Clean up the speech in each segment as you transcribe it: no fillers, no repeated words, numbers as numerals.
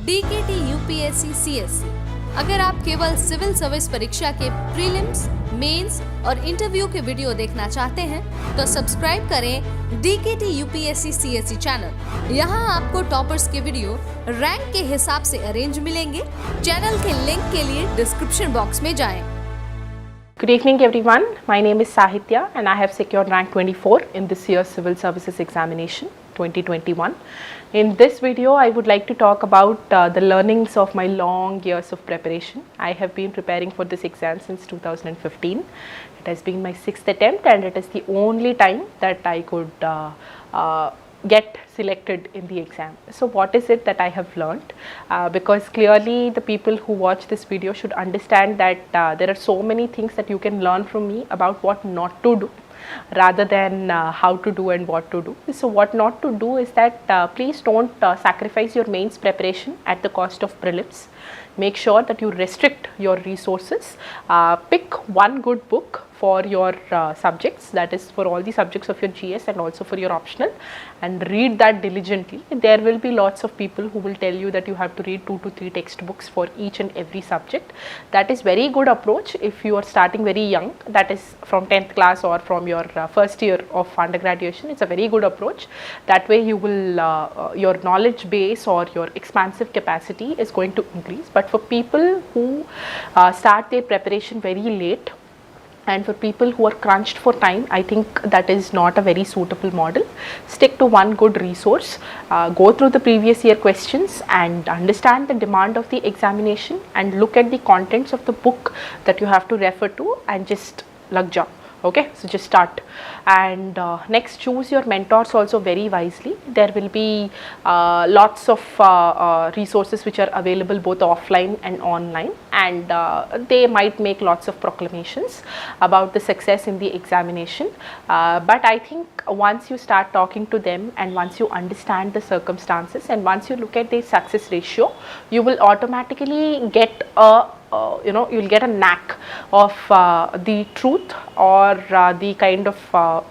DKT UPSC CSC। अगर आप केवल सिविल सर्विस परीक्षा के प्रीलिम्स, मेंस और इंटरव्यू के वीडियो देखना चाहते हैं तो सब्सक्राइब करें DKT UPSC CSC चैनल। यहाँ आपको टॉपर्स के वीडियो रैंक के हिसाब से अरेंज मिलेंगे। चैनल के लिंक के लिए डिस्क्रिप्शन बॉक्स में जाएं। Good evening everyone, my name is Sahitya and I have secured rank 24 in this year's Civil Services Examination 2021. In this video, I would like to talk about the learnings of my long years of preparation. I have been preparing for this exam since 2015. It has been my 6th attempt and it is the only time that I could get selected in the exam. So what is it that I have learnt? Because clearly the people who watch this video should understand that there are so many things that you can learn from me about what not to do rather than how to do and what to do. So what not to do is that please don't sacrifice your mains preparation at the cost of prelims. Make sure that you restrict your resources. Pick one good book for your subjects, that is for all the subjects of your GS and also for your optional, and read that diligently. There will be lots of people who will tell you that you have to read 2 to 3 textbooks for each and every subject. That is very good approach if you are starting very young, that is from 10th class or from your first year of undergraduation. It's a very good approach. That way you will your knowledge base or your expansive capacity is going to increase. But for people who start their preparation very late, and for people who are crunched for time, I think that is not a very suitable model. Stick to one good resource, go through the previous year questions and understand the demand of the examination and look at the contents of the book that you have to refer to and just lag jao. Okay, so just start. And next, choose your mentors also very wisely. There will be lots of resources which are available both offline and online, and they might make lots of proclamations about the success in the examination. But I think once you start talking to them and once you understand the circumstances and once you look at the success ratio, you will automatically get a you'll get a knack of the truth or the kind of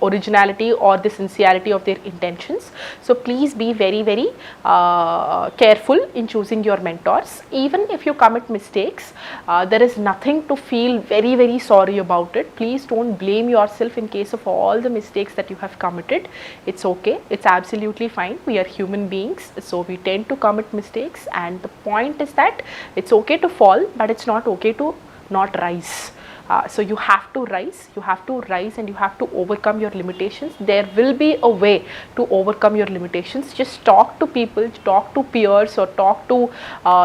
originality or the sincerity of their intentions. So please be very careful in choosing your mentors. Even if you commit mistakes, there is nothing to feel very sorry about it. Please don't blame yourself in case of all the mistakes that you have committed. It's okay, it's absolutely fine. We are human beings, so we tend to commit mistakes, and the point is that it's okay to fall, but it's not okay to not rise. So you have to rise and you have to overcome your limitations. There will be a way to overcome your limitations. Just talk to people, talk to peers or talk to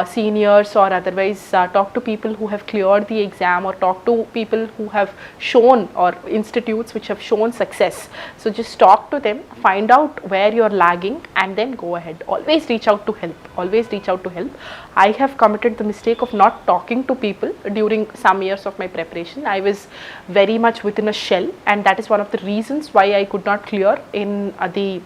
seniors, or otherwise talk to people who have cleared the exam, or talk to people who have shown, or institutes which have shown success. So just talk to them, find out where you are lagging and then go ahead. Always reach out to help, always reach out to help. I have committed the mistake of not talking to people during some years of my preparation. I was very much within a shell, and that is one of the reasons why I could not clear in the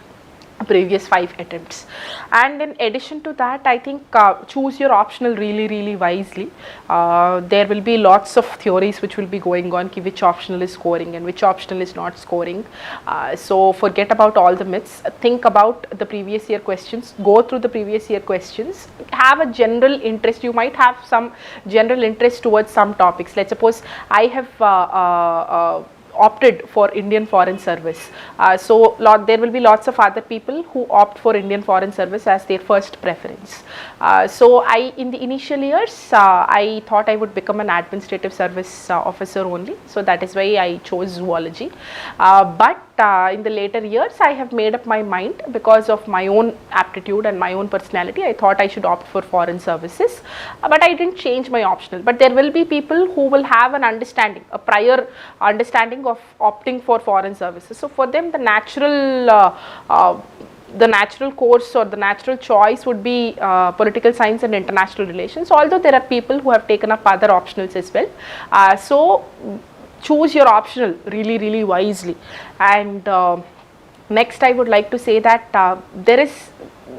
previous 5 attempts. And in addition to that, I think choose your optional really wisely. There will be lots of theories which will be going on, which optional is scoring and which optional is not scoring. So forget about all the myths. Think about the previous year questions, go through the previous year questions, have a general interest. You might have some general interest towards some topics. Let's suppose I have opted for Indian Foreign Service. So there will be lots of other people who opt for Indian Foreign Service as their first preference. So in the initial years, I thought I would become an administrative service officer only. So that is why I chose zoology. But in the later years, I have made up my mind because of my own aptitude and my own personality. I thought I should opt for foreign services, but I didn't change my optional. But there will be people who will have an understanding, a prior understanding of opting for foreign services. So for them, the natural course or the natural choice would be political science and international relations, although there are people who have taken up other optionals as well. So choose your optional really wisely. And next, I would like to say that there is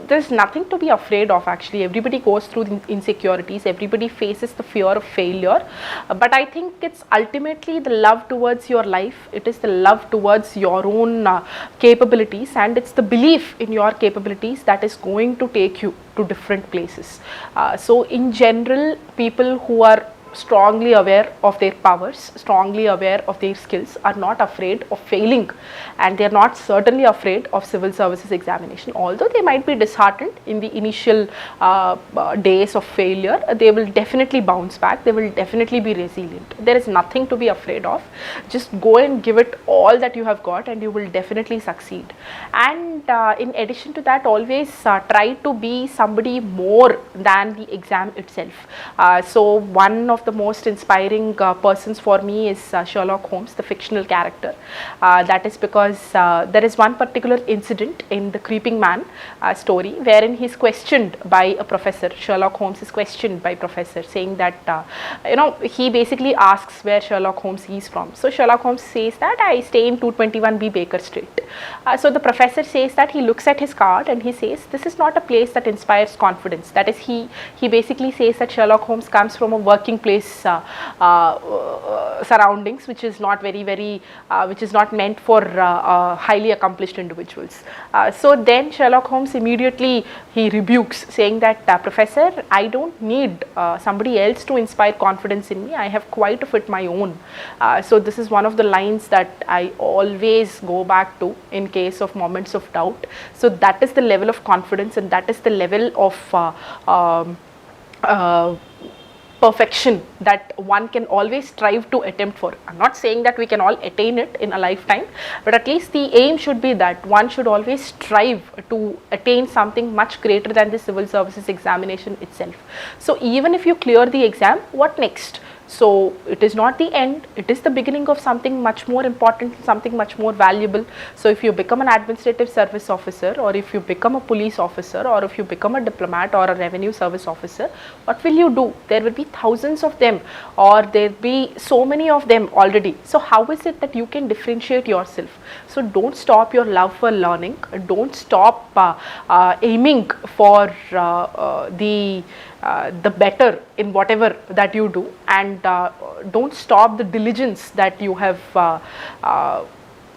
there's nothing to be afraid of. Actually, everybody goes through the insecurities, everybody faces the fear of failure, but I think it's ultimately the love towards your life, it is the love towards your own capabilities, and it's the belief in your capabilities that is going to take you to different places. So in general, people who are strongly aware of their powers, strongly aware of their skills, are not afraid of failing, and they are not certainly afraid of civil services examination. Although they might be disheartened in the initial days of failure, they will definitely bounce back, they will definitely be resilient. There is nothing to be afraid of. Just go and give it all that you have got and you will definitely succeed. And in addition to that, always try to be somebody more than the exam itself. So one of the most inspiring persons for me is Sherlock Holmes, the fictional character. That is because there is one particular incident in the Creeping Man story wherein he is questioned by a professor. Sherlock Holmes is questioned by professor, saying that he basically asks where Sherlock Holmes is from. So Sherlock Holmes says that I stay in 221B Baker Street. So the professor says that he looks at his card and he says this is not a place that inspires confidence. That is, he basically says that Sherlock Holmes comes from a working place surroundings, which is not which is not meant for highly accomplished individuals. So then Sherlock Holmes immediately he rebukes, saying that professor, I don't need somebody else to inspire confidence in me, I have quite of it my own. So this is one of the lines that I always go back to in case of moments of doubt. So that is the level of confidence, and that is the level of perfection that one can always strive to attempt for. I'm not saying that we can all attain it in a lifetime, but at least the aim should be that one should always strive to attain something much greater than the civil services examination itself. So even if you clear the exam, what next? So it is not the end, it is the beginning of something much more important, something much more valuable. So if you become an administrative service officer, or if you become a police officer, or if you become a diplomat or a revenue service officer, what will you do? There will be thousands of them, or there will be so many of them already. So how is it that you can differentiate yourself? So don't stop your love for learning, don't stop aiming for the better in whatever that you do, and don't stop the diligence that you have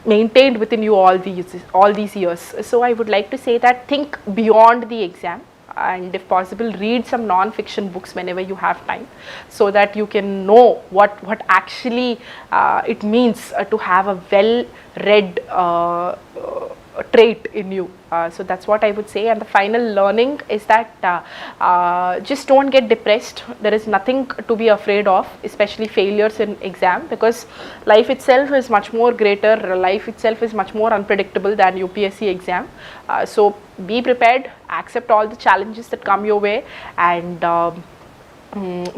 maintained within you all these years. So I would like to say that think beyond the exam, and if possible read some non-fiction books whenever you have time, so that you can know what actually it means to have a well read trait in you. So that's what I would say. And the final learning is that just don't get depressed. There is nothing to be afraid of, especially failures in exam, because life itself is much more greater, life itself is much more unpredictable than UPSC exam. So be prepared, accept all the challenges that come your way, and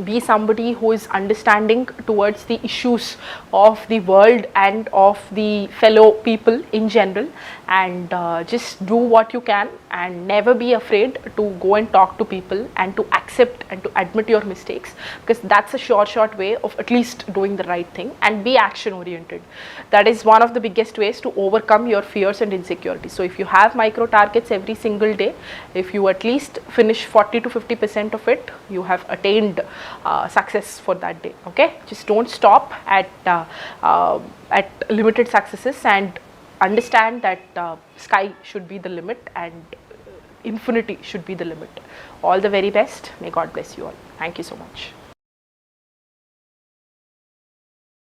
be somebody who is understanding towards the issues of the world and of the fellow people in general, and just do what you can, and never be afraid to go and talk to people and to accept and to admit your mistakes, because that's a short way of at least doing the right thing. And be action oriented. That is one of the biggest ways to overcome your fears and insecurities. So if you have micro targets every single day, if you at least finish 40 to 50% of it, you have attained success for that day. Okay, just don't stop at limited successes, and understand that sky should be the limit and infinity should be the limit. All the very best. May God bless you all. Thank you so much.